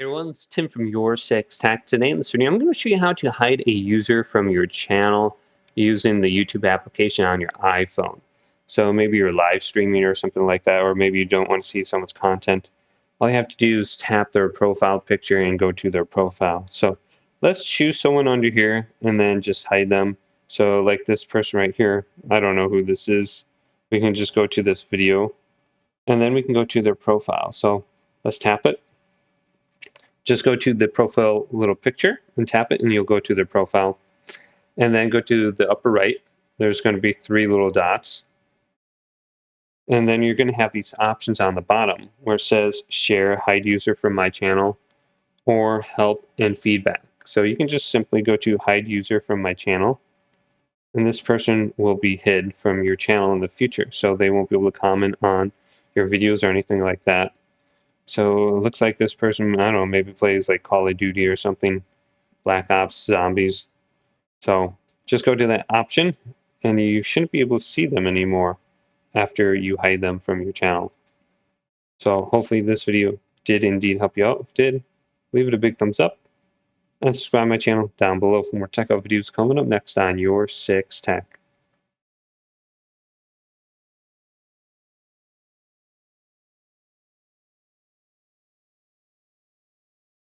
Hey everyone, it's Tim from YourSixTech. Today in this video, I'm going to show you how to hide a user from your channel using the YouTube application on your iPhone. So maybe you're live streaming or something like that, or maybe you don't want to see someone's content. All you have to do is tap their profile picture and go to their profile. So let's choose someone under here and then just hide them. So like this person right here, I don't know who this is. We can just go to this video and then we can go to their profile. So let's tap it. Just go to the profile little picture and tap it and you'll go to their profile. And then go to the upper right. There's going to be three little dots. And then you're going to have these options on the bottom where it says share, hide user from my channel, or help and feedback. So you can just simply go to hide user from my channel. And this person will be hid from your channel in the future. So they won't be able to comment on your videos or anything like that. So it looks like this person, I don't know, maybe plays like Call of Duty or something, Black Ops, Zombies. So just go to that option and you shouldn't be able to see them anymore after you hide them from your channel. So hopefully this video did indeed help you out. If it did, leave it a big thumbs up and subscribe to my channel down below for more tech videos coming up next on YourSixTech.